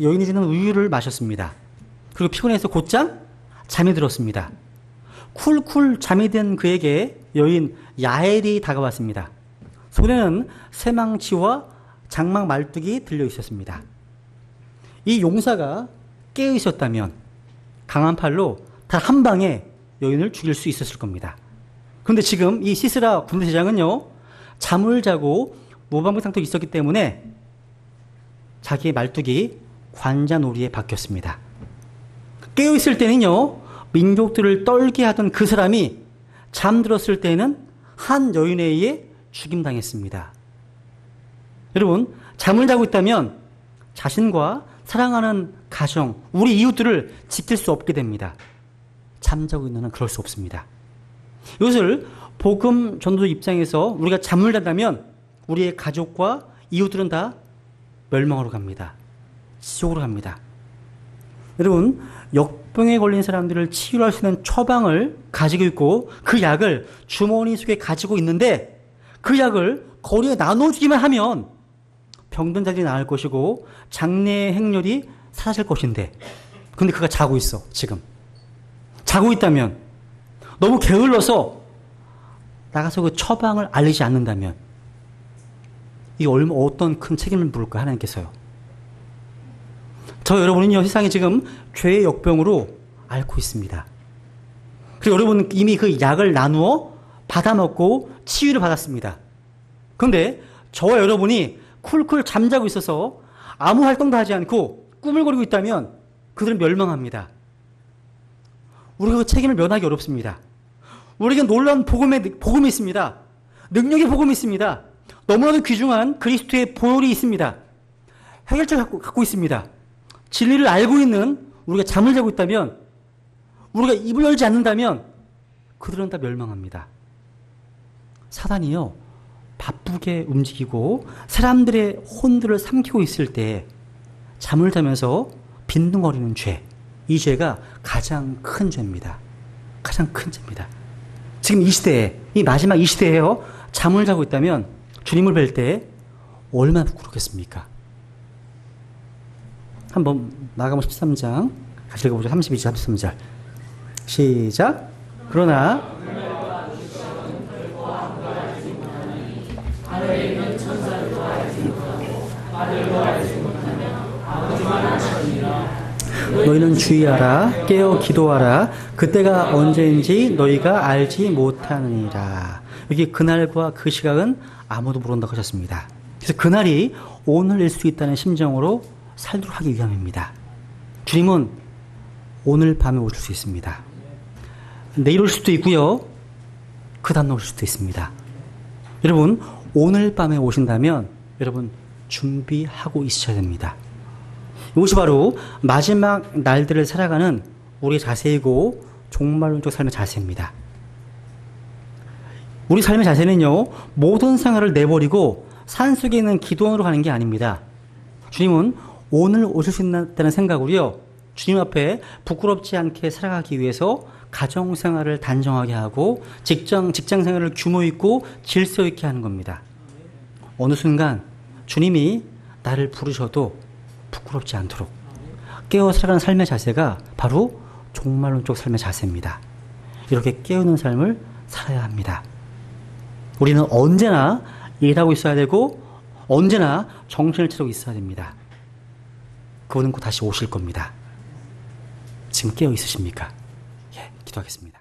여인이 주는 우유를 마셨습니다. 그리고 피곤해서 곧장 잠이 들었습니다. 쿨쿨 잠이 든 그에게 여인 야엘이 다가왔습니다. 손에는 새망치와 장막 말뚝이 들려 있었습니다. 이 용사가 깨어 있었다면 강한 팔로 단 한 방에 여인을 죽일 수 있었을 겁니다. 그런데 지금 이 시스라 군대장은요, 잠을 자고 무방비 상태에 있었기 때문에 자기의 말뚝이 관자놀이에 바뀌었습니다. 깨어있을 때는요, 민족들을 떨게 하던 그 사람이 잠들었을 때는 한 여인에 의해 죽임당했습니다. 여러분, 잠을 자고 있다면 자신과 사랑하는 가정, 우리 이웃들을 지킬 수 없게 됩니다. 잠자고 있는 한 그럴 수 없습니다. 이것을 복음 전도 입장에서 우리가 잠을 잔다면 우리의 가족과 이웃들은 다 멸망으로 갑니다. 지옥으로 갑니다. 여러분, 역병에 걸린 사람들을 치유할 수 있는 처방을 가지고 있고 그 약을 주머니 속에 가지고 있는데 그 약을 거리에 나눠주기만 하면 병든 자들이 나을 것이고 장래의 행렬이 사라질 것인데, 근데 그가 자고 있어. 지금 자고 있다면, 너무 게을러서 나가서 그 처방을 알리지 않는다면 이게 어떤 큰 책임을 물을까 하나님께서요. 저 여러분은요, 세상에 지금 죄의 역병으로 앓고 있습니다. 그리고 여러분은 이미 그 약을 나누어 받아먹고 치유를 받았습니다. 그런데 저와 여러분이 쿨쿨 잠자고 있어서 아무 활동도 하지 않고 꾸물거리고 있다면 그들은 멸망합니다. 우리가 그 책임을 면하기 어렵습니다. 우리에게 놀라운 복음이 있습니다. 능력의 복음이 있습니다. 너무나도 귀중한 그리스도의 보혈이 있습니다. 해결책을 갖고 있습니다. 진리를 알고 있는 우리가 잠을 자고 있다면, 우리가 입을 열지 않는다면 그들은 다 멸망합니다. 사단이요, 바쁘게 움직이고 사람들의 혼들을 삼키고 있을 때 잠을 자면서 빈둥거리는 죄, 이 죄가 가장 큰 죄입니다. 가장 큰 죄입니다. 지금 이 시대에, 이 마지막 이 시대에요, 잠을 자고 있다면 주님을 뵐 때 얼마나 부끄럽겠습니까? 한번 마가복음 13장 같이 읽어보죠. 32절, 33절. 시작. 그러나 너희는 주의하라, 깨어 기도하라. 그때가 언제인지 너희가 알지 못하느니라. 여기 그날과 그 시각은 아무도 모른다고 하셨습니다. 그래서 그날이 오늘일 수 있다는 심정으로 살도록 하기 위함입니다. 주님은 오늘 밤에 오실 수 있습니다. 내일 올 수도 있고요, 그 다음날 올 수도 있습니다. 여러분, 오늘 밤에 오신다면 여러분 준비하고 있으셔야 됩니다. 이것이 바로 마지막 날들을 살아가는 우리의 자세이고 종말론적 삶의 자세입니다. 우리 삶의 자세는요, 모든 생활을 내버리고 산속에 있는 기도원으로 가는 게 아닙니다. 주님은 오늘 오실 수 있다는 생각으로요, 주님 앞에 부끄럽지 않게 살아가기 위해서 가정생활을 단정하게 하고 직장생활을 규모 있고 질서 있게 하는 겁니다. 어느 순간 주님이 나를 부르셔도 부끄럽지 않도록 깨어 살아가는 삶의 자세가 바로 종말론적 삶의 자세입니다. 이렇게 깨우는 삶을 살아야 합니다. 우리는 언제나 일하고 있어야 되고 언제나 정신을 차리고 있어야 됩니다. 그분은 곧 다시 오실 겁니다. 지금 깨어 있으십니까? 예, 기도하겠습니다.